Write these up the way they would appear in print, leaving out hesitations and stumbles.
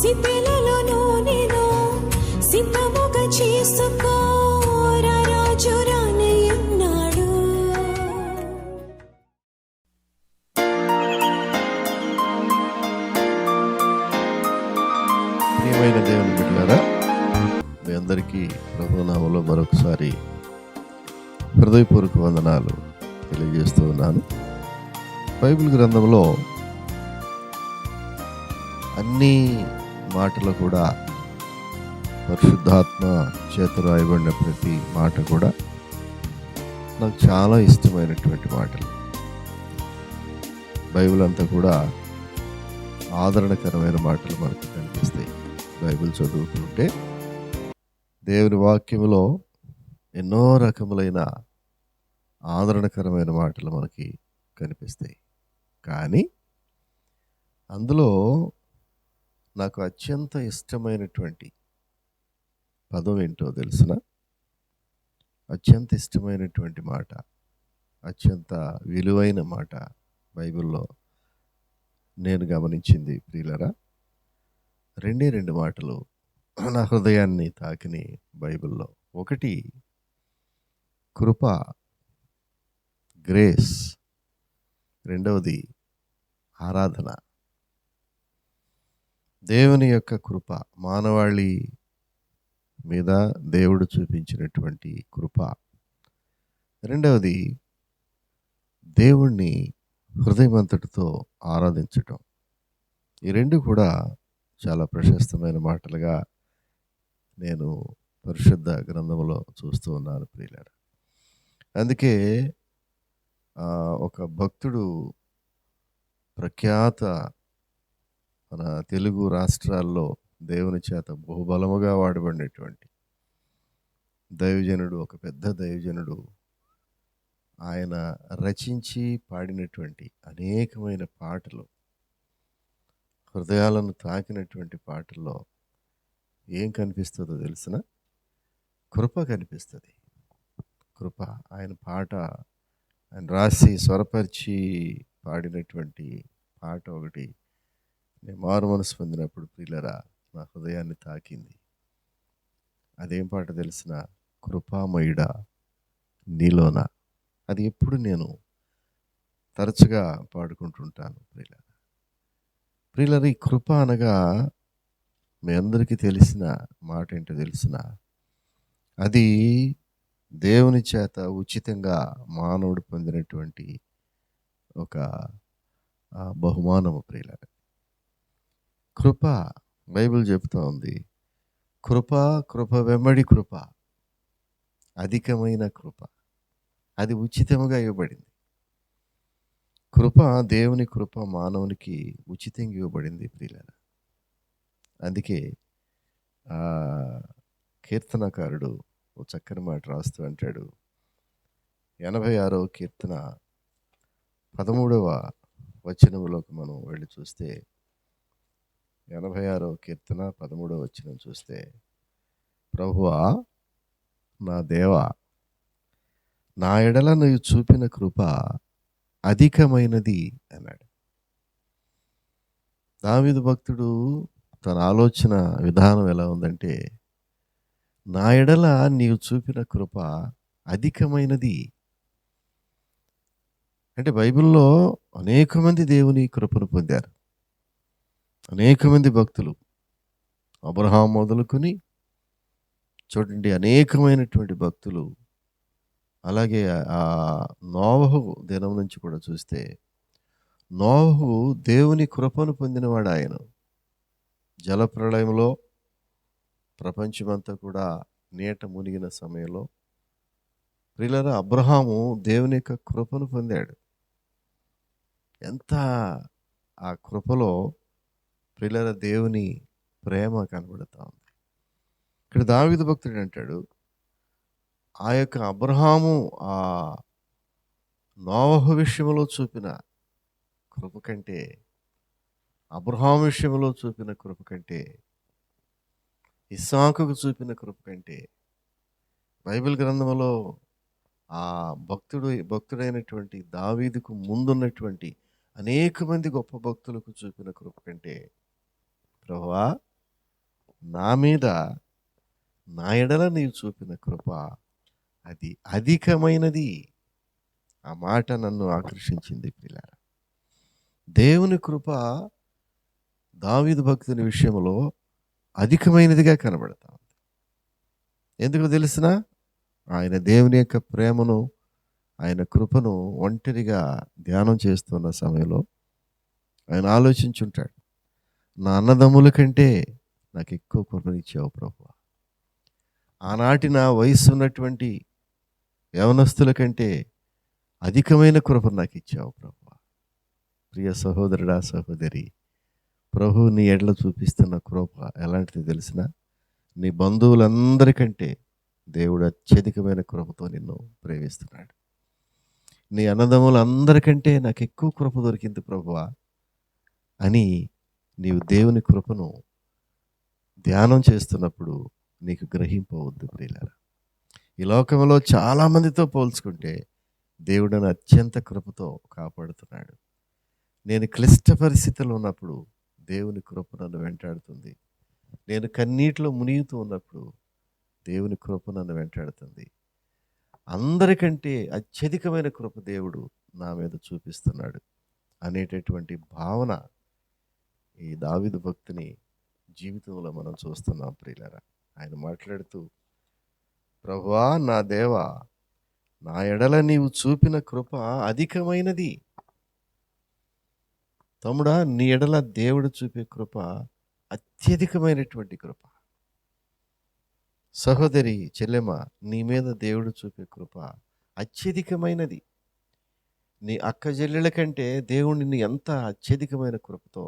సిద్ధెలలో నేను సిద్ధముగా చేసుకో రాజు రానయ్యున్నాడు. ప్రియమైన దేవుని బిడ్డలారా, మీ అందరికీ ప్రభునామములో మరొకసారి హృదయపూర్వక వందనాలు తెలియజేస్తూ ఉన్నాను. బైబిల్ గ్రంథంలో అన్ని మాటలు కూడా పరిశుద్ధాత్మ చేత రాయబడిన ప్రతి మాట కూడా నాకు చాలా ఇష్టమైనటువంటి మాటలు. బైబిల్ అంతా కూడా ఆదరణకరమైన మాటలు మనకు కనిపిస్తాయి. బైబిల్ చదువుతుంటే దేవుని వాక్యములో ఎన్నో రకములైన ఆదరణకరమైన మాటలు మనకి కనిపిస్తాయి. కానీ అందులో నాకు అత్యంత ఇష్టమైనటువంటి పదం ఏంటో తెలుసునా? అత్యంత ఇష్టమైనటువంటి మాట, అత్యంత విలువైన మాట బైబిల్లో నేను గమనించింది ప్రియులరా, రెండు మాటలు నా హృదయాన్ని తాకిని బైబిల్లో. ఒకటి కృప, గ్రేస్. రెండవది ఆరాధన. దేవుని యొక్క కృప, మానవాళి మీద దేవుడు చూపించినటువంటి కృప. రెండవది దేవుణ్ణి హృదయమంతటితో ఆరాధించటం. ఈ రెండు కూడా చాలా ప్రశస్తమైన మాటలుగా నేను పరిశుద్ధ గ్రంథంలో చూస్తూ ఉన్నాను ప్రియులారా. అందుకే ఒక భక్తుడు, ప్రఖ్యాత మన తెలుగు రాష్ట్రాల్లో దేవుని చేత బహుబలముగా వాడబడినటువంటి దైవజనుడు, ఒక పెద్ద దైవజనుడు, ఆయన రచించి పాడినటువంటి అనేకమైన పాటలు, హృదయాలను తాకినటువంటి పాటల్లో ఏం కనిపిస్తుందో తెలిసిన? కృప కనిపిస్తుంది. కృప. ఆయన పాట, ఆయన రాసి స్వరపరిచి పాడినటువంటి పాట ఒకటి నేను మారు మనసు పొందినప్పుడు ప్రియులరా నా హృదయాన్ని తాకింది. అదేం పాట తెలిసిన? కృపామయుడా నీలోన. అది ఎప్పుడు నేను తరచుగా పాడుకుంటుంటాను ప్రియులరా. ప్రియులరా, ఈ కృప అనగా మీ అందరికీ తెలిసిన మాట ఏంటో తెలిసిన? అది దేవుని చేత ఉచితంగా మానవుడు పొందినటువంటి ఒక బహుమానము ప్రియులరా. కృప, బైబిల్ చెప్తా ఉంది, కృప కృప వెంబడి కృప, అధికమైన కృప. అది ఉచితముగా ఇవ్వబడింది. కృప, దేవుని కృప మానవునికి ఉచితంగా ఇవ్వబడింది ప్రియులరా. అందుకే కీర్తనకారుడు ఓ చక్కని మాట రాస్తూ అంటాడు. 86వ కీర్తన 13వ వచనములోకి మనం వెళ్ళి చూస్తే, 86వ కీర్తన 13వ వచనం చూస్తే, ప్రభువా నా దేవా, నా ఎడల నువ్వు చూపిన కృప అధికమైనది అన్నాడు. దావీదు భక్తుడు తన ఆలోచన విధానం ఎలా ఉందంటే, నా ఎడల నీవు చూపిన కృప అధికమైనది. అంటే బైబిల్లో అనేక మంది దేవుని కృపను పొందారు. అనేక మంది భక్తులు, అబ్రహాం మొదలుకొని చూడండి, అనేకమైనటువంటి భక్తులు. అలాగే నోవహు దినం నుంచి కూడా చూస్తే, నోవహు దేవుని కృపను పొందినవాడు. ఆయన జలప్రళయంలో ప్రపంచమంతా కూడా నీట మునిగిన సమయంలో ప్రియులారా, అబ్రహాము దేవుని యొక్క కృపను పొందాడు. ఎంత ఆ కృపలో ప్రియులారా దేవుని ప్రేమ కనబడుతూ ఉంది. ఇక్కడ దావీదు భక్తుడు అంటాడు, ఆ యొక్క అబ్రహాము ఆ నోవహు విషయంలో చూపిన కృప కంటే, అబ్రహాము విషయంలో చూపిన కృప కంటే, ఇస్సాకుకు చూపిన కృప కంటే, బైబిల్ గ్రంథంలో ఆ భక్తుడైనటువంటి దావీదుకు ముందున్నటువంటి అనేక మంది గొప్ప భక్తులకు చూపిన కృప కంటే, ప్రభువా నా మీద నా ఎడల నీవు చూపిన కృప అది అధికమైనది. ఆ మాట నన్ను ఆకర్షించింది పిల్లారా. దేవుని కృప దావీదు భక్తుని విషయంలో అధికమైనదిగా కనబడతా ఉంది. ఎందుకు తెలిసిన? ఆయన దేవుని యొక్క ప్రేమను, ఆయన కృపను ఒంటరిగా ధ్యానం చేస్తున్న సమయంలో ఆయన ఆలోచించుంటాడు, నా అన్నదమ్ముల కంటే నాకు ఎక్కువ కృపనిచ్చావు ప్రభువా. ఆనాటి నా వయసు ఉన్నటువంటి యవనస్తుల కంటే అధికమైన కృపను నాకు ఇచ్చావు ప్రభువా. ప్రియ సహోదరుడా, సహోదరి, ప్రభు నీ ఎడల చూపిస్తున్న కృప ఎలాంటిది తెలిసిన? నీ బంధువులందరికంటే దేవుడు అత్యధికమైన కృపతో నిన్ను ప్రేమిస్తున్నాడు. నీ అన్నదమ్ములందరికంటే నాకు ఎక్కువ కృప దొరికింది ప్రభువా అని నీవు దేవుని కృపను ధ్యానం చేస్తున్నప్పుడు నీకు గ్రహింపవద్దు ప్రియులారా. ఈ లోకంలో చాలామందితో పోల్చుకుంటే దేవుడు నన్ను అత్యంత కృపతో కాపాడుతున్నాడు. నేను క్లిష్ట పరిస్థితుల్లో ఉన్నప్పుడు దేవుని కృప నన్ను వెంటాడుతుంది. నేను కన్నీటిలో మునిగుతూ ఉన్నప్పుడు దేవుని కృప నన్ను వెంటాడుతుంది. అందరికంటే అత్యధికమైన కృప దేవుడు నా మీద చూపిస్తున్నాడు అనేటటువంటి భావన ఈ దావీదు భక్తుని జీవితంలో మనం చూస్తున్నాం ప్రియులారా. ఆయన మాట్లాడుతూ, ప్రభువా నా దేవా, నా ఎడల నీవు చూపిన కృప అధికమైనది. తమ్ముడా, నీ ఎడల దేవుడు చూపే కృప అత్యధికమైనటువంటి కృప. సహోదరి, చెల్లెమ్మ, నీ మీద దేవుడు చూపే కృప అత్యధికమైనది. నీ అక్క చెల్లెల కంటే దేవుడు నిన్ను ఎంత అత్యధికమైన కృపతో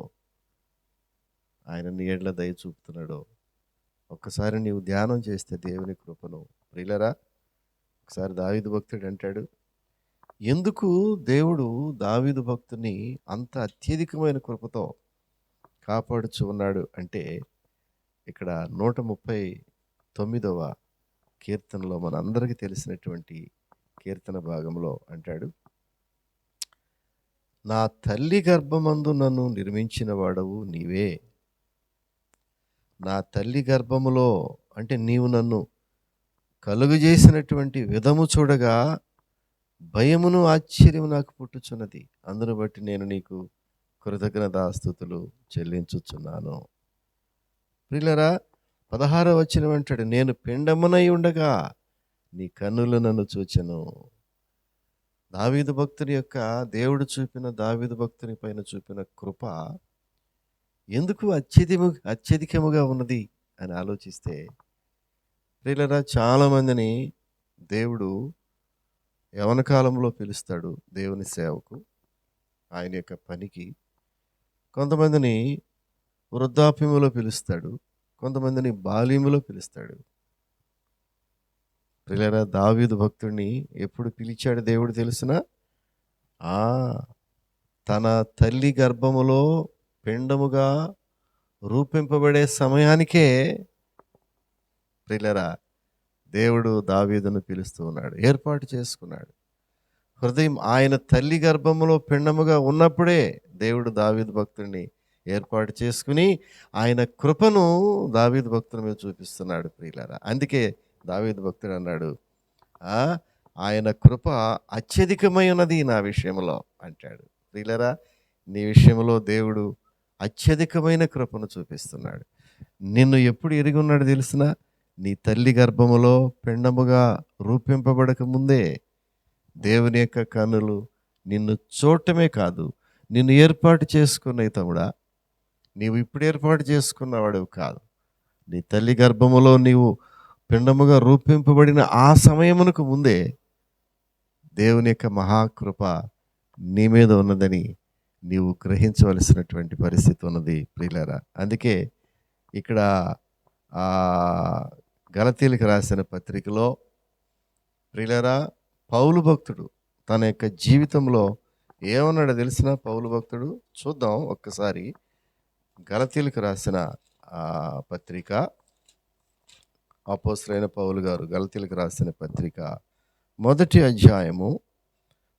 ఆయన నీ ఎడల దయ చూపుతున్నాడో ఒక్కసారి నీవు ధ్యానం చేస్తే దేవుని కృపను. ప్రియులరా, ఒకసారి దావీదు భక్తుడు అంటాడు, ఎందుకు దేవుడు దావీదు భక్తుని అంత అత్యధికమైన కృపతో కాపాడుచు ఉన్నాడు అంటే, ఇక్కడ 139వ కీర్తనలో మన అందరికీ తెలిసినటువంటి కీర్తన భాగంలో అంటాడు, నా తల్లి గర్భమందు నన్ను నిర్మించిన వాడవు నీవే. నా తల్లి గర్భములో అంటే నీవు నన్ను కలుగు చేసినటువంటి విధము చూడగా భయమును ఆశ్చర్యము నాకు పుట్టుచున్నది. అందును బట్టి నేను నీకు కృతజ్ఞతాస్తుతులు చెల్లించుచున్నాను. ప్రియులరా, 16వ వచనం అంటాడు, నేను పిండమునై ఉండగా నీ కన్నులు నన్ను చూచెను. దావీదు భక్తుని యొక్క దేవుడు చూపిన, దావీదు భక్తుని పైన చూపిన కృప ఎందుకు అత్యధికముగా ఉన్నది అని ఆలోచిస్తే, ప్రియులరా, చాలామందిని దేవుడు యవన కాలంలో పిలుస్తాడు దేవుని సేవకు, ఆయన యొక్క పనికి. కొంతమందిని వృద్ధాప్యములో పిలుస్తాడు, కొంతమందిని బాల్యములో పిలుస్తాడు. ప్రియులరా, దావీదు భక్తుడిని ఎప్పుడు పిలిచాడు దేవుడు తెలుసునా? తన తల్లి గర్భములో పిండముగా రూపింపబడే సమయానికే ప్రియులరా దేవుడు దావీదును పిలుస్తూ ఉన్నాడు, ఏర్పాటు చేసుకున్నాడు. హృదయం ఆయన తల్లి గర్భములో పిండముగా ఉన్నప్పుడే దేవుడు దావీదు భక్తుడిని ఏర్పాటు చేసుకుని ఆయన కృపను దావీదు భక్తుల మీద చూపిస్తున్నాడు ప్రియులరా. అందుకే దావీదు భక్తుడు అన్నాడు, ఆయన కృప అత్యధికమై ఉన్నది నా విషయంలో అంటాడు. ప్రియులరా, నీ విషయంలో దేవుడు అత్యధికమైన కృపను చూపిస్తున్నాడు. నిన్ను ఎప్పుడు ఎరిగి ఉన్నాడు తెలుసునా? నీ తల్లి గర్భములో పిండముగా రూపింపబడక ముందే దేవుని యొక్క కన్నులు నిన్ను చూడటమే కాదు, నిన్ను ఏర్పాటు చేసుకున్నాయి. తమ్ముడా, నీవు ఇప్పుడు ఏర్పాటు చేసుకున్నవాడు కాదు. నీ తల్లి గర్భములో నీవు పిండముగా రూపింపబడిన ఆ సమయమునకు ముందే దేవుని యొక్క మహాకృప నీ మీద ఉన్నదని నీవు గ్రహించవలసినటువంటి పరిస్థితి ఉన్నది ప్రియులారా. అందుకే ఇక్కడ గలతీయులకు రాసిన పత్రికలో ప్రియులారా, పౌలు భక్తుడు తన యొక్క జీవితంలో ఏమన్నాడో తెలిసిన పౌలు భక్తుడు చూద్దాం ఒక్కసారి. గలతీయులకు రాసిన పత్రిక, అపోస్తలుడైన పౌలు గారు గలతీయులకు రాసిన పత్రిక 1వ అధ్యాయము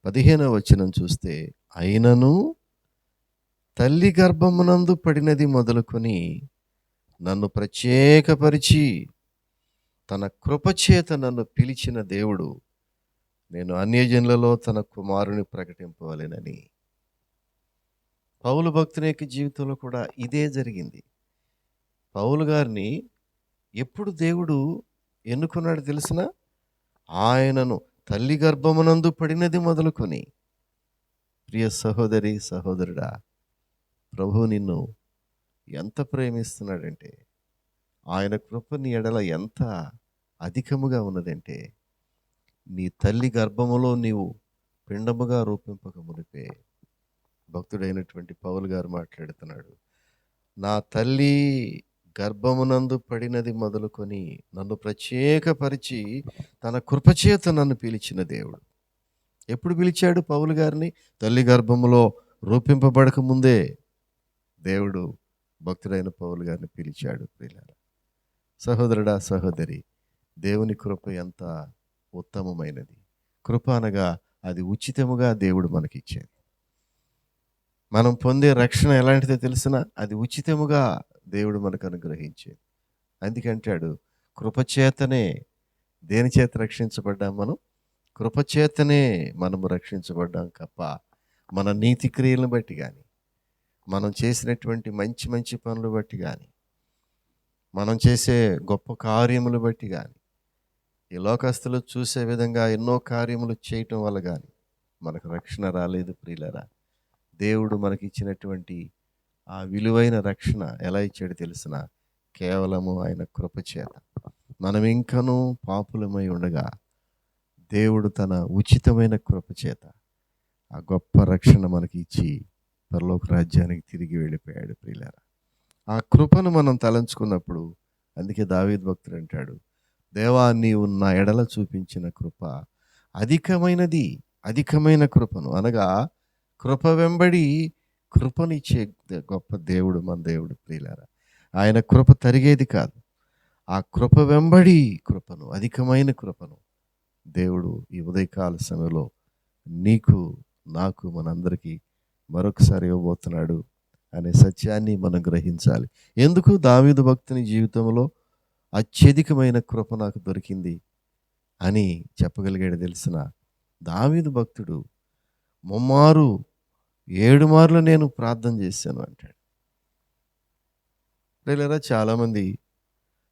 15వ వచనం చూస్తే, అయినను తల్లి గర్భమునందు పడినది మొదలుకొని నన్ను ప్రత్యేకపరిచి తన కృపచేత నన్ను పిలిచిన దేవుడు, నేను అన్యజనులలో తన కుమారుని ప్రకటింపవలెనని. పౌలు భక్తుని యొక్క జీవితంలో కూడా ఇదే జరిగింది. పౌలు గారిని ఎప్పుడు దేవుడు ఎన్నుకున్నాడు తెలిసిన? ఆయనను తల్లి గర్భమునందు పడినది మొదలుకొని. ప్రియ సహోదరి సహోదరుడా, ప్రభు నిన్ను ఎంత ప్రేమిస్తున్నాడంటే, ఆయన కృప నీ ఎడల ఎంత అధికముగా ఉన్నదంటే, నీ తల్లి గర్భములో నీవు పిండముగా రూపింపక మునిపే భక్తుడైనటువంటి పౌలు గారు మాట్లాడుతున్నాడు. నా తల్లి గర్భమునందు పడినది మొదలుకొని నన్ను ప్రత్యేకపరిచి తన కృపచేత నన్ను పిలిచిన దేవుడు. ఎప్పుడు పిలిచాడు పౌలు గారిని? తల్లి గర్భములో రూపింపబడక ముందే దేవుడు భక్తుడైన పౌలు గారిని పిలిచాడు. ప్రియులారా, సహోదరుడా సహోదరి, దేవుని కృప ఎంత ఉత్తమమైనది. కృప అనగా అది ఉచితముగా దేవుడు మనకిచ్చేది. మనం పొందే రక్షణ ఎలాంటిదో తెలిసిన? అది ఉచితముగా దేవుడు మనకు అనుగ్రహించేది. అందుకంటాడు, కృపచేతనే. దేని చేత రక్షించబడ్డాం మనం? కృపచేతనే మనము రక్షించబడ్డాం తప్ప మన నీతి క్రియలను బట్టి కానీ, మనం చేసినటువంటి మంచి మంచి పనులు బట్టి కానీ, మనం చేసే గొప్ప కార్యములు బట్టి కానీ, ఈ లోకస్తులు చూసే విధంగా ఎన్నో కార్యములు చేయటం వల్ల కానీ మనకు రక్షణ రాలేదు. ప్రియులరా, దేవుడు మనకి ఇచ్చినటువంటి ఆ విలువైన రక్షణ ఎలా ఇచ్చాడు తెలిసిన? కేవలము ఆయన కృపచేత. మనం ఇంకనూ పాపులమై ఉండగా దేవుడు తన ఉచితమైన కృపచేత ఆ గొప్ప రక్షణ మనకి ఇచ్చి పరలోక రాజ్యానికి తిరిగి వెళ్ళిపోయాడు. ప్రియులారా, ఆ కృపను మనం తలంచుకున్నప్పుడు, అందుకే దావీదు భక్తుడు అంటాడు, దేవా నీవు నా ఎడల చూపించిన కృప అధికమైనది. అధికమైన కృపను అనగా కృప వెంబడి కృపనిచ్చే గొప్ప దేవుడు మన దేవుడు. ప్రియులారా, ఆయన కృప తరిగేది కాదు. ఆ కృప వెంబడి కృపను, అధికమైన కృపను దేవుడు ఈ ఉదయకాల సమయంలో నీకు నాకు మనందరికీ మరొకసారి ఇవ్వబోతున్నాడు అనే సత్యాన్ని మనం గ్రహించాలి. ఎందుకు దావీదు భక్తుని జీవితంలో అత్యధికమైన కృప నాకు దొరికింది అని చెప్పగలిగాడు తెలిసిన? దావీదు భక్తుడు ముమ్మారు 7 మార్లు నేను ప్రార్థన చేశాను అంటాడు. ప్రియులారా, చాలామంది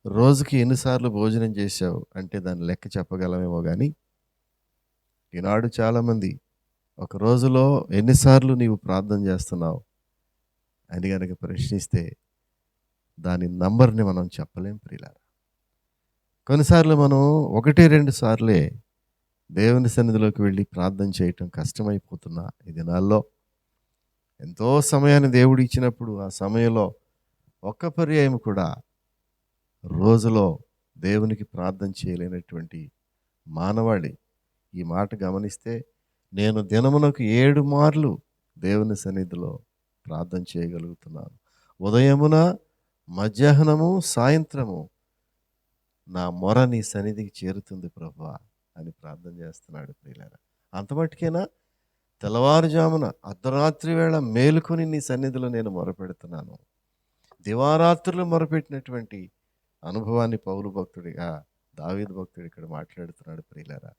రోజుకి ఎన్నిసార్లు భోజనం చేశావు అంటే దాని లెక్క చెప్పగలమేమో కానీ, ఈనాడు చాలామంది ఒక రోజులో ఎన్నిసార్లు నీవు ప్రార్థన చేస్తున్నావు అని కనుక ప్రశ్నిస్తే దాని నంబర్ని మనం చెప్పలేం. ప్రియులారా, కొన్నిసార్లు మనం 1-2 సార్లే దేవుని సన్నిధిలోకి వెళ్ళి ప్రార్థన చేయటం కష్టమైపోతున్నా ఈ దినాల్లో. ఎంతో సమయాన్ని దేవుడు ఇచ్చినప్పుడు ఆ సమయంలో ఒక్క పర్యాయం కూడా రోజులో దేవునికి ప్రార్థన చేయలేనటువంటి మానవాళి ఈ మాట గమనిస్తే, నేను దినమునకు 7 మార్లు దేవుని సన్నిధిలో ప్రార్థన చేయగలుగుతున్నాను. ఉదయమున, మధ్యాహ్నము, సాయంత్రము నా మొర నీ సన్నిధికి చేరుతుంది ప్రభువా అని ప్రార్థన చేస్తున్నాడు. ప్రియులారా, అంత మట్టుకేనా? తెల్లవారుజామున అర్ధరాత్రి వేళ మేలుకొని నీ సన్నిధిలో నేను మొరపెడుతున్నాను. దివారాత్రులు మొరపెట్టినటువంటి అనుభవాన్ని పౌలు భక్తుడిగా దావీదు భక్తుడు ఇక్కడ మాట్లాడుతున్నాడు. ప్రియులారా,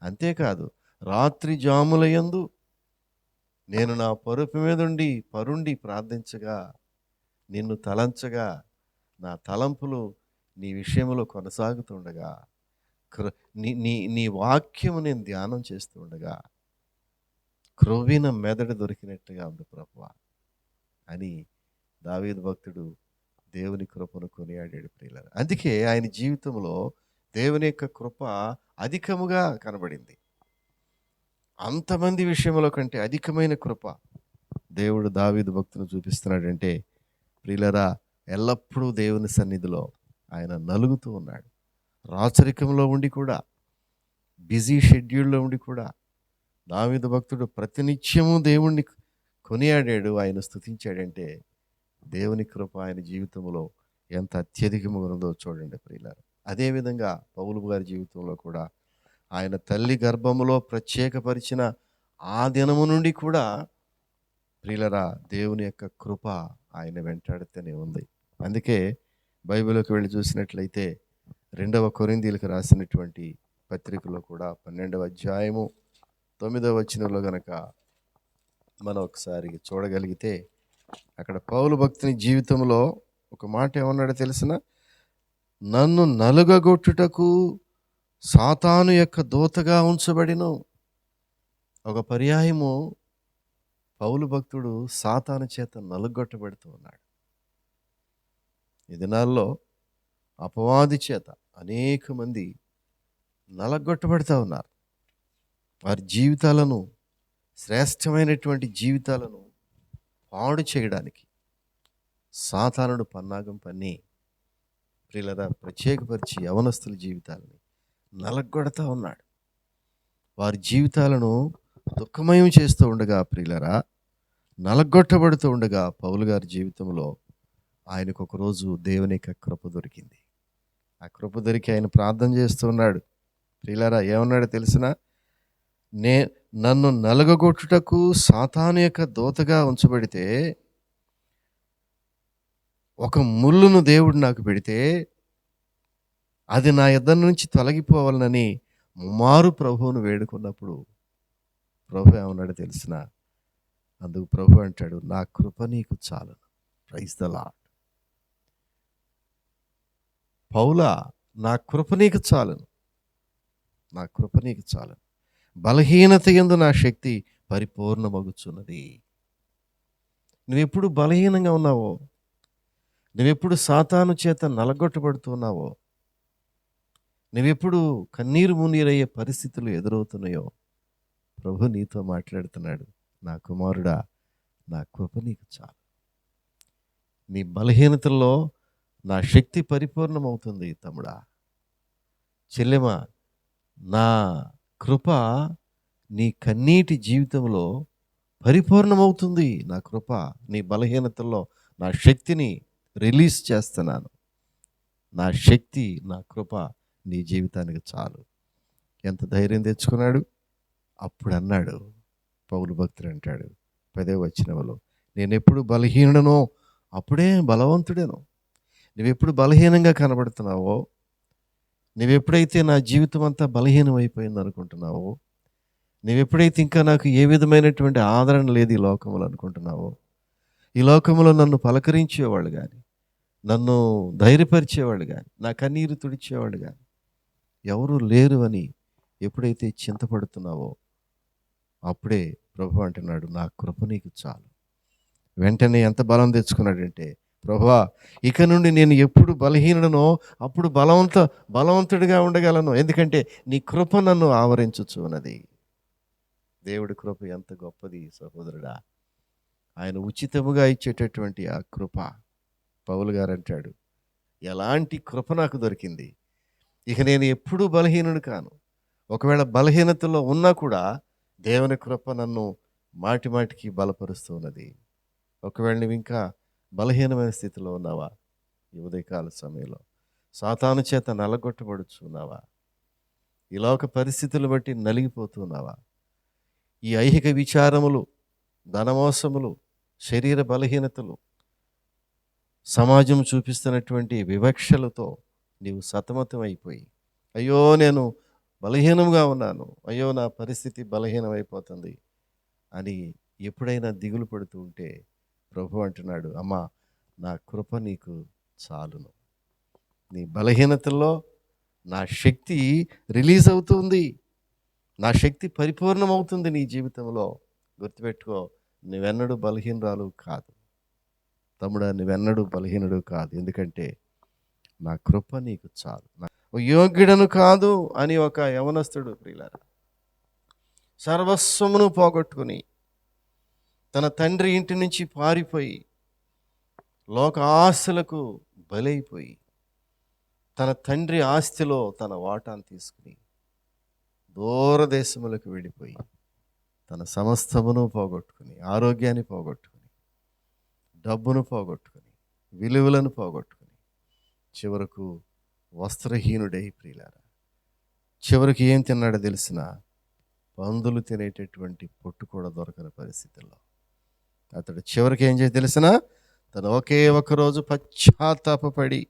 అంతేకాదు రాత్రి జాములయందు నేను నా పరుపు పరుండి ప్రార్థించగా, నిన్ను తలంచగా, నా తలంపులు నీ విషయంలో కొనసాగుతుండగా, నీ నీ నీ వాక్యము నేను ధ్యానం చేస్తూ ఉండగా క్రొవ్విన మెదడు దొరికినట్టుగా ఉంది ప్రభువా అని దావీదు భక్తుడు దేవుని కృపను కొనియాడాడు. ప్రియులారా, అందుకే ఆయన జీవితంలో దేవుని యొక్క కృప అధికముగా కనబడింది. అంతమంది విషయంలో కంటే అధికమైన కృప దేవుడు దావీదు భక్తును చూపిస్తున్నాడంటే, ప్రియులారా, ఎల్లప్పుడూ దేవుని సన్నిధిలో ఆయన నలుగుతూ ఉన్నాడు. రాచరికంలో ఉండి కూడా, బిజీ షెడ్యూల్లో ఉండి కూడా దావీదు భక్తుడు ప్రతినిత్యము దేవుణ్ణి కొనియాడాడు, ఆయన స్తుతించాడంటే దేవుని కృప ఆయన జీవితంలో ఎంత అత్యధికముగా ఉన్నదో చూడండి. ప్రియులారా, అదేవిధంగా పౌలు గారి జీవితంలో కూడా ఆయన తల్లి గర్భములో ప్రత్యేకపరిచిన ఆ దినము నుండి కూడా ప్రియులారా దేవుని యొక్క కృప ఆయన వెంటాడుతూనే ఉంది. అందుకే బైబిల్లోకి వెళ్ళి చూసినట్లయితే 2వ కొరింథీయులకు రాసినటువంటి పత్రికలో కూడా 12వ అధ్యాయము 9వ వచనంలో గనక మనం ఒకసారి చూడగలిగితే అక్కడ పౌలు భక్తుని జీవితంలో ఒక మాట ఏమన్నాడో తెలిసిన, నన్ను నలుగగొట్టుటకు సాతాను యొక్క దూతగా ఉంచబడిను. ఒక పర్యాయము పౌలు భక్తుడు సాతాను చేత నలుగొట్టబడుతూ ఉన్నాడు. ఈ దినాల్లో అపవాది చేత అనేక మంది నలగొట్టబడుతూ ఉన్నారు. వారి జీవితాలను, శ్రేష్టమైనటువంటి జీవితాలను పాడు చేయడానికి సాతానుడు పన్నాగం పన్ని ప్రియులరా ప్రత్యేకపరిచి యవనస్తుల జీవితాలని నలగొడతా ఉన్నాడు. వారి జీవితాలను దుఃఖమయం చేస్తూ ఉండగా ప్రియులరా, నలగొట్టబడుతూ ఉండగా పౌలు గారి జీవితంలో ఆయనకు ఒకరోజు దేవుని యొక్క కృప దొరికింది. ఆ కృప దొరికి ఆయన ప్రార్థన చేస్తూ ఉన్నాడు. ప్రియులరా ఏమన్నాడో తెలిసిన, నన్ను నలగొట్టుటకు సాతాను యొక్క దూతగా ఉంచబడితే, ఒక ముళ్ళును దేవుడు నాకు పెడితే అది నా యొద్ద నుంచి తొలగిపోవాలని మారు ప్రభువును వేడుకున్నప్పుడు ప్రభు ఏమన్నాడు తెలిసిన, అందుకు ప్రభు అంటాడు, నా కృప నీకు చాలును. Praise the lord. పౌలా, నా కృప నీకు చాలును, నా కృప నీకు చాలును. బలహీనత యందు నా శక్తి పరిపూర్ణమగుచున్నది. నువ్వెప్పుడు బలహీనంగా ఉన్నావో, నువ్వెప్పుడు సాతాను చేత నలగొట్టబడుతున్నావో, నువ్వెప్పుడు కన్నీరు మున్నీరయ్యే పరిస్థితులు ఎదురవుతున్నాయో, ప్రభు నీతో మాట్లాడుతున్నాడు, నా కుమారుడా, నా కృప నీకు చాలు. నీ బలహీనతల్లో నా శక్తి పరిపూర్ణమవుతుంది తమ్ముడా, చెల్లెమా. నా కృప నీ కన్నీటి జీవితంలో పరిపూర్ణమవుతుంది. నా కృప నీ బలహీనతల్లో నా శక్తిని రిలీజ్ చేస్తున్నాను. నా శక్తి, నా కృప నీ జీవితానికి చాలు. ఎంత ధైర్యం తెచ్చుకున్నాడు. అప్పుడు అన్నాడు పౌలు భక్తుడు, అంటాడు 10వ వచనంలో, నేను ఎప్పుడు బలహీననో అప్పుడే బలవంతుడేను. నువ్వెప్పుడు బలహీనంగా కనబడుతున్నావో, నువ్వెప్పుడైతే నా జీవితం అంతా బలహీనం అయిపోయింది అనుకుంటున్నావో, నువ్వెప్పుడైతే ఇంకా నాకు ఏ విధమైనటువంటి ఆదరణ లేదు ఈ లోకంలో అనుకుంటున్నావో, ఈ లోకంలో నన్ను పలకరించేవాళ్ళు కానీ, నన్ను ధైర్యపరిచేవాళ్ళు కానీ, నా కన్నీరు తుడిచేవాళ్ళు కానీ ఎవరూ లేరు అని ఎప్పుడైతే చింతపడుతున్నావో, అప్పుడే ప్రభు అంటున్నాడు, నా కృప నీకు చాలు. వెంటనే ఎంత బలం తెచ్చుకున్నాడంటే, ప్రభువా, ఇక నుండి నేను ఎప్పుడు బలహీననో అప్పుడు బలవంతుడిగా ఉండగలను, ఎందుకంటే నీ కృప నన్ను ఆవరించుచున్నది. దేవుడి కృప ఎంత గొప్పది సహోదరుడా. ఆయన ఉచితముగా ఇచ్చేటటువంటి ఆ కృప. పౌలు గారు అంటాడు, ఎలాంటి కృప నాకు దొరికింది. ఇక నేను ఎప్పుడూ బలహీనుడు కాను. ఒకవేళ బలహీనతలో ఉన్నా కూడా దేవుని కృప నన్ను మాటి మాటికి బలపరుస్తూ ఉన్నది. ఒకవేళ నువ్వు ఇంకా బలహీనమైన స్థితిలో ఉన్నావా, ఈ ఉదయకాల సమయంలో సాతాను చేత నలగొట్టబడుచున్నావా, ఈ లోక పరిస్థితులు బట్టి నలిగిపోతున్నావా, ఈ ఐహిక విచారములు, ధనమోసములు, శరీర బలహీనతలు, సమాజం చూపిస్తున్నటువంటి వివక్షలతో నీవు సతమతం అయిపోయి, అయ్యో నేను బలహీనంగా ఉన్నాను, అయ్యో నా పరిస్థితి బలహీనమైపోతుంది అని ఎప్పుడైనా దిగులు పడుతూ ఉంటే ప్రభు అంటున్నాడు, అమ్మా, నా కృప నీకు చాలును. నీ బలహీనతల్లో నా శక్తి రిలీజ్ అవుతుంది, నా శక్తి పరిపూర్ణమవుతుంది నీ జీవితంలో. గుర్తుపెట్టుకో, నువ్వెన్నడూ బలహీనరాలు కాదు తమ్ముడా, నువ్వెన్నడూ బలహీనుడు కాదు. ఎందుకంటే నా కృప నీకు చాలు. యోగ్యుడను కాదు అని ఒక యవనస్తుడు ప్రియులారా సర్వస్వమును పోగొట్టుకుని తన తండ్రి ఇంటి నుంచి పారిపోయి లోక ఆశలకు బలైపోయి తన తండ్రి ఆస్తిలో తన వాటాను తీసుకుని దూరదేశములకు వెళ్ళిపోయి తన సమస్తమును పోగొట్టుకుని, ఆరోగ్యాన్ని పోగొట్టుకుని, డబ్బును పోగొట్టుకుని, విలువలను పోగొట్టుకుని, చివరకు వస్త్రహీనుడై ప్రియులారా, చివరికి ఏం తిన్నాడో తెలిసిన, పందులు తినేటటువంటి పొట్టు కూడా దొరకని పరిస్థితుల్లో అతడు చివరికి ఏం చేసి తెలిసిన, తను ఒకే ఒక రోజు పశ్చాత్తాపపడి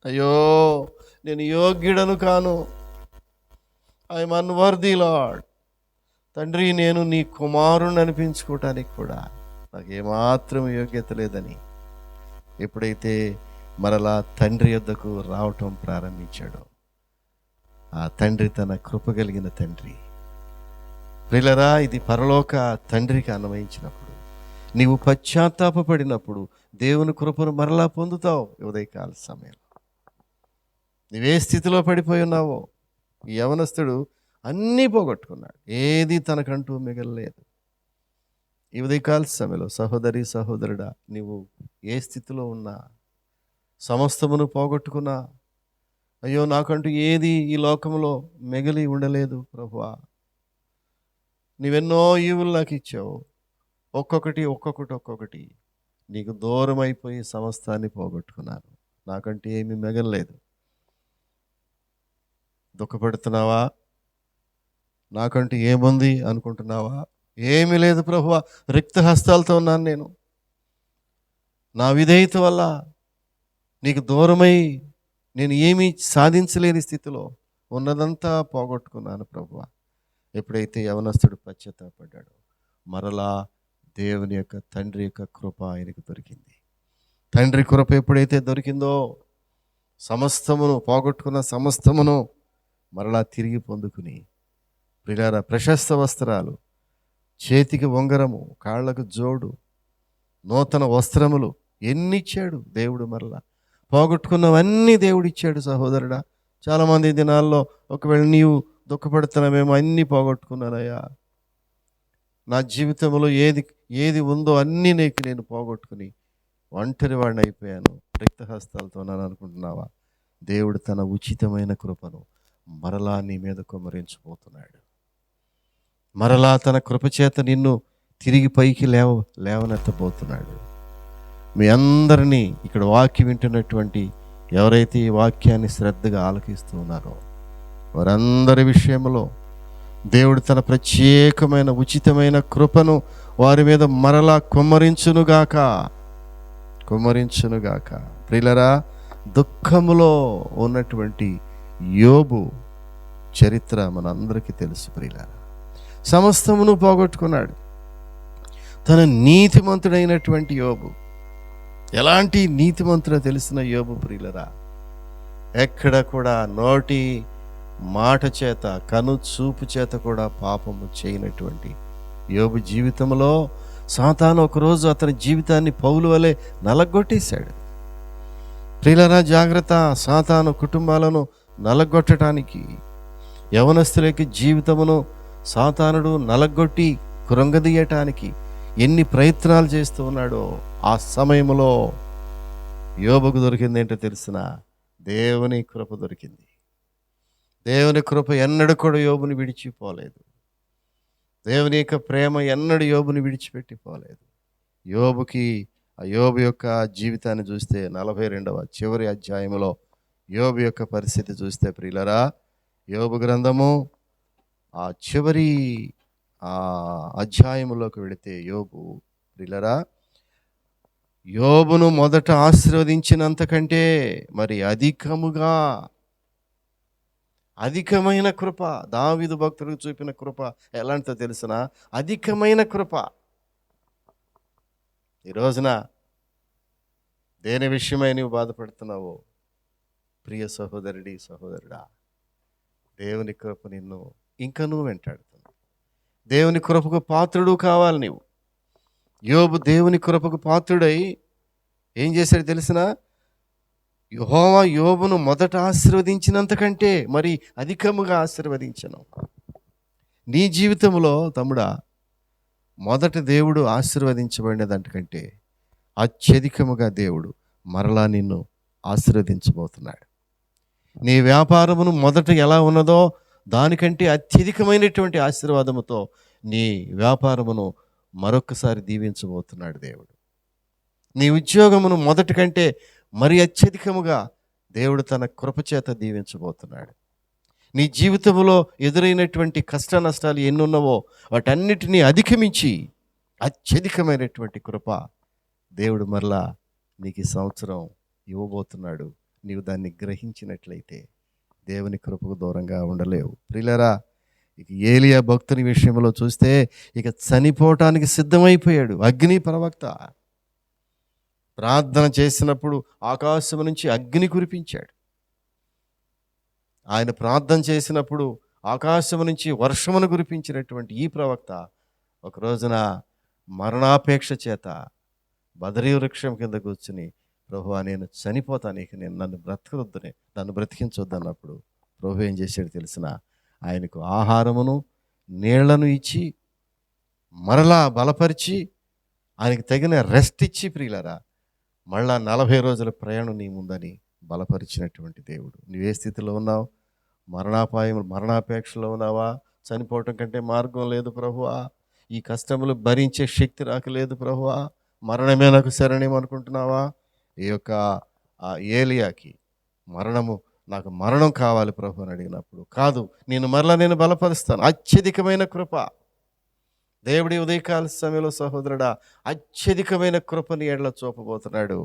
అయ్యో నేను యోగ్యుడను కాను, ఐఎమ్ అన్వర్ది లార్డ్. తండ్రి నేను నీ కుమారుని అనిపించుకోవటానికి కూడా నాకు ఏమాత్రం యోగ్యత లేదని ఎప్పుడైతే మరలా తండ్రి యొద్దకు రావటం ప్రారంభించాడో, ఆ తండ్రి తన కృప కలిగిన తండ్రి. ప్రియులారా, ఇది పరలోక తండ్రికి అన్వయించినప్పుడు, నీవు పశ్చాత్తాపపడినప్పుడు దేవుని కృపను మరలా పొందుతావు. ఉదయకాల సమయంలో నీవే స్థితిలో పడిపోయి ఉన్నావో, ఈ యవనస్తుడు అన్నీ పోగొట్టుకున్నాడు, ఏది తనకంటూ మిగలలేదు. ఈ ఉదయకాల సమయంలో సహోదరి సహోదరుడా, నీవు ఏ స్థితిలో ఉన్నా, సమస్తమును పోగొట్టుకున్నా, అయ్యో నాకంటూ ఏది ఈ లోకంలో మిగిలి ఉండలేదు ప్రభువా, నీవెన్నో ఈవులు నాకు ఇచ్చావు, ఒక్కొక్కటి నీకు దూరం అయిపోయి సమస్తాన్ని పోగొట్టుకున్నాను, నాకంటే ఏమీ మిగలలేదు. దుఃఖపడుతున్నావా? నాకంటూ ఏముంది అనుకుంటున్నావా? ఏమీ లేదు ప్రభువా, రిక్త హస్తాలతో ఉన్నాను నేను. నా విధేయత వల్ల నీకు దూరమై నేను ఏమీ సాధించలేని స్థితిలో ఉన్నదంతా పోగొట్టుకున్నాను ప్రభువా. ఎప్పుడైతే యవనస్తుడు పశ్చాత్తాపడ్డాడో, మరలా దేవుని యొక్క తండ్రి యొక్క కృప ఆయనకు దొరికింది. తండ్రి కృప ఎప్పుడైతే దొరికిందో, సమస్తమును పోగొట్టుకున్న సమస్తమును మరలా తిరిగి పొందుకుని, ప్రియులారా, ప్రశస్త వస్త్రాలు, చేతికి ఉంగరము, కాళ్లకు జోడు, నూతన వస్త్రములు ఎన్నిచ్చాడు దేవుడు. మరలా పోగొట్టుకున్నవన్నీ దేవుడిచ్చాడు. సహోదరుడా, చాలామంది దినాల్లో ఒకవేళ నీవు దుఃఖపడుతున్నామేమో, అన్నీ పోగొట్టుకున్నానయ్యా, నా జీవితంలో ఏది ఉందో అన్నీ నేను పోగొట్టుకుని ఒంటరి వాడిని అయిపోయాను, రిక్తహస్తాలతో ఉన్నాను అనుకుంటున్నావా? దేవుడు తన ఉచితమైన కృపను మరలా నీ మీద కుమ్మరించబోతున్నాడు. మరలా తన కృపచేత నిన్ను తిరిగి పైకి లేవనెత్తబోతున్నాడు. మీ అందరినీ ఇక్కడ వాక్యం వింటున్నటువంటి ఎవరైతే ఈ వాక్యాన్ని శ్రద్ధగా ఆలకిస్తూ ఉన్నారో, వారందరి విషయంలో దేవుడు తన ప్రత్యేకమైన ఉచితమైన కృపను వారి మీద మరలా కుమ్మరించునుగాక. ప్రియులరా, దుఃఖములో ఉన్నటువంటి యోబు చరిత్ర మనందరికీ తెలుసు. ప్రియులరా, సమస్తమును పోగొట్టుకున్నాడు. తన నీతిమంతుడైనటువంటి యోబు, ఎలాంటి నీతిమంతుడో తెలిసిన యోబు ప్రియులరా, ఎక్కడ కూడా నోటి మాట చేత, కను చూపు చేత కూడా పాపము చేయనటువంటి యోబు జీవితంలో సాతాను ఒకరోజు అతని జీవితాన్ని పౌలు వలె నలగొట్టేశాడు. ప్రియులరా, జాగ్రత్త. సాతాను కుటుంబాలను నలగొట్టడానికి, యవనస్తులకి జీవితమును సాతానుడు నలగొట్టి కృంగదీయటానికి ఎన్ని ప్రయత్నాలు చేస్తూ ఉన్నాడో, ఆ సమయంలో యోబుకు దొరికింది ఏంటో తెలిసిన? దేవుని కృప దొరికింది. దేవుని కృప ఎన్నడూ కూడా యోబుని విడిచిపోలేదు. దేవుని యొక్క ప్రేమ ఎన్నడూ యోబుని విడిచిపెట్టిపోలేదు. యోబుకి, ఆ యోబు యొక్క జీవితాన్ని చూస్తే 42వ చివరి అధ్యాయంలో యోబు యొక్క పరిస్థితి చూస్తే ప్రియులరా, యోబు గ్రంథము ఆ చివరి అధ్యాయంలోకి వెళితే యోబు ప్రియులరా, యోబును మొదట ఆశీర్వదించినంతకంటే మరి అధికమైన కృప, దావీదు భక్తులకు చూపిన కృప ఎలాంటిదో తెలుసిన? అధికమైన కృప. ఈ రోజున దేని విషయమై నువ్వు బాధపడుతున్నావో, ప్రియ సహోదరుడి సహోదరుడా, దేవుని కృప నిన్ను ఇంకనూ వెంటాడుతుంది. దేవుని కృపకు పాత్రుడు కావాలి నీవు. యోబు దేవుని కృపకు పాత్రుడై ఏం చేశాడు తెలిసిన? యెహోవా యోబును మొదట ఆశీర్వదించినంతకంటే మరి అధికముగా ఆశీర్వదించను. నీ జీవితంలో తమ్ముడా, మొదట దేవుడు ఆశీర్వదించబడినదంటకంటే అత్యధికముగా దేవుడు మరలా నిన్ను ఆశీర్వదించబోతున్నాడు. నీ వ్యాపారమును మొదట ఎలా ఉన్నదో దానికంటే అత్యధికమైనటువంటి ఆశీర్వాదముతో నీ వ్యాపారమును మరొకసారి దీవించబోతున్నాడు దేవుడు. నీ ఉద్యోగమును మొదటి కంటే మరి అత్యధికముగా దేవుడు తన కృపచేత దీవించబోతున్నాడు. నీ జీవితంలో ఎదురైనటువంటి కష్ట నష్టాలు ఎన్నున్నవో వాటన్నిటినీ అధిగమించి అత్యధికమైనటువంటి కృప దేవుడు మరలా నీకు ఈ సంవత్సరం ఇవ్వబోతున్నాడు. నీవు దాన్ని గ్రహించినట్లయితే దేవుని కృపకు దూరంగా ఉండలేవు. ప్రియులారా, ఇక ఏలియా భక్తుని విషయంలో చూస్తే ఇక చనిపోవటానికి సిద్ధమైపోయాడు. అగ్ని ప్రవక్త ప్రార్థన చేసినప్పుడు ఆకాశం నుంచి అగ్ని కురిపించాడు. ఆయన ప్రార్థన చేసినప్పుడు ఆకాశం నుంచి వర్షమును కురిపించినటువంటి ఈ ప్రవక్త ఒక రోజున మరణాపేక్ష చేత బదరీ వృక్షం కింద కూర్చుని, ప్రభువా నేను చనిపోతాను, ఇక నేను నన్ను బ్రతికించొద్దు అన్నప్పుడు ప్రభు ఏం చేశాడు తెలిసిన, ఆయనకు ఆహారమును నీళ్లను ఇచ్చి మరలా బలపరిచి ఆయనకి తగిన రెస్ట్ ఇచ్చి, ప్రియులరా, మళ్ళా 40 రోజుల ప్రయాణం నీ ముందని బలపరిచినటువంటి దేవుడు. నువ్వే స్థితిలో ఉన్నావు? మరణాపేక్షలో ఉన్నావా? చనిపోవటం కంటే మార్గం లేదు ప్రభువా, ఈ కష్టములు భరించే శక్తి నాకు లేదు ప్రభువా, మరణమే నాకు శరణ్యం అనుకుంటున్నావా? ఈ యొక్క ఏలియాకి నాకు మరణం కావాలి ప్రభు అని అడిగినప్పుడు, కాదు, నేను బలపరుస్తాను. అత్యధికమైన కృప దేవుడి ఉదయకాల సమయంలో సహోదరుడా, అత్యధికమైన కృపని ఎడల చూపబోతున్నాడు.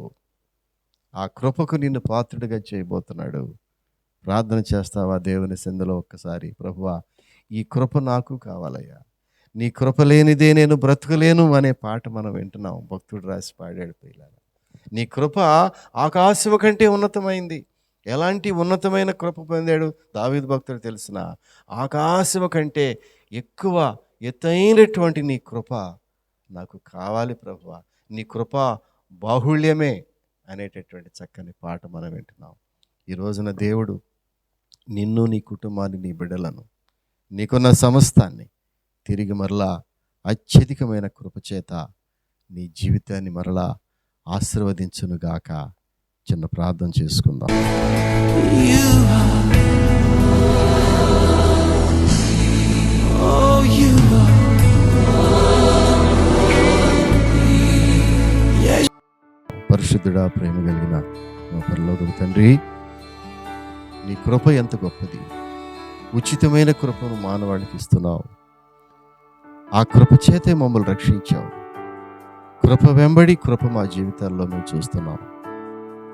ఆ కృపకు నిన్ను పాత్రుడిగా చేయబోతున్నాడు. ప్రార్థన చేస్తావా దేవుని సందులో ఒక్కసారి? ప్రభువా, ఈ కృప నాకు కావాలయ్యా, నీ కృప లేనిదే నేను బ్రతకలేను అనే పాట మనం వింటున్నాం. భక్తుడు రాసి పాడాడు. పిల్లలు, నీ కృప ఆకాశము కంటే ఉన్నతమైంది. ఎలాంటి ఉన్నతమైన కృప పొందాడు దావీదు భక్తుడు తెలిసిన? ఆకాశము కంటే ఎక్కువ ఎత్తైనటువంటి నీ కృప నాకు కావాలి ప్రభువా, నీ కృప బాహుళ్యమే అనేటటువంటి చక్కని పాట మనం వింటున్నాం. ఈ రోజున దేవుడు నిన్ను, నీ కుటుంబాన్ని, నీ బిడ్డలను, నీకున్న సమస్తాన్ని తిరిగి మరలా అత్యధికమైన కృపచేత నీ జీవితాన్ని మరలా ఆశీర్వదించునుగాక. చిన్న ప్రార్థన చేసుకుందాం. పరిశుద్ధుడా, ప్రేమ కలిగిన మా పరలోకపు తండ్రి, నీ కృప ఎంత గొప్పది. ఉచితమైన కృపను మానవాళికి ఇస్తున్నావు. ఆ కృప చేతే మమ్మల్ని రక్షించావు. కృప వెంబడి కృప మా జీవితాల్లో మేము చూస్తున్నాం.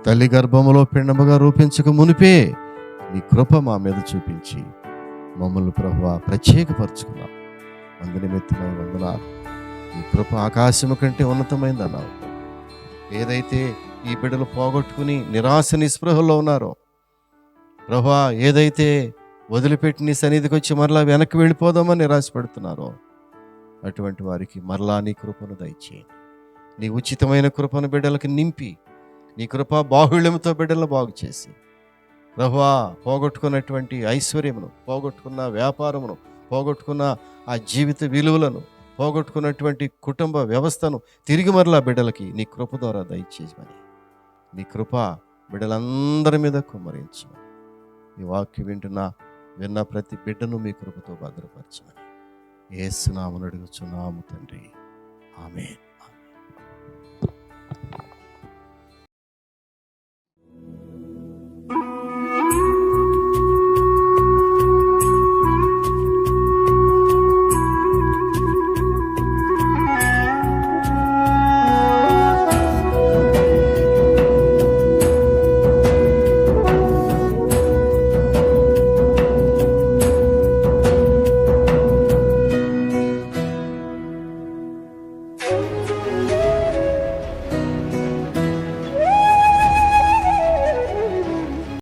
తల్లి గర్భములో పిండముగా రూపించక మునిపే నీ కృప మా మీద చూపించి మమ్మల్ని ప్రభువా ప్రత్యేకపరుచుకున్నావు. అందునిమిత్తమై వందనాలు. నీ కృప ఆకాశము కంటే ఉన్నతమైంది అన్నావు. ఏదైతే ఈ బిడ్డలు పోగొట్టుకుని నిరాశ నిస్పృహలో ఉన్నారో ప్రభువా, ఏదైతే వదిలిపెట్టి నీ సన్నిధికి వచ్చి మరలా వెనక్కి వెళ్ళిపోదామని నిరాశపడుతున్నారో అటువంటి వారికి మరలా నీ కృపను దయచేయండి. నీ ఉచితమైన కృపను బిడ్డలకు నింపి, నీ కృప బాహుళ్యంతో బిడ్డలను బాగు చేసి ప్రభువా, పోగొట్టుకున్నటువంటి ఐశ్వర్యమును, పోగొట్టుకున్న వ్యాపారమును, పోగొట్టుకున్న ఆ జీవిత విలువలను, పోగొట్టుకున్నటువంటి కుటుంబ వ్యవస్థను తిరిగి మరలా బిడ్డలకి నీ కృప ద్వారా దయచేయమని, నీ కృప బిడ్డలందరి మీద కుమ్మరించమని, ఈ వాక్యం విన్న ప్రతి బిడ్డను మీ కృపతో భద్రపరచమని యేసు నామమున అడుగుచున్నాము తండ్రి. ఆమేన్.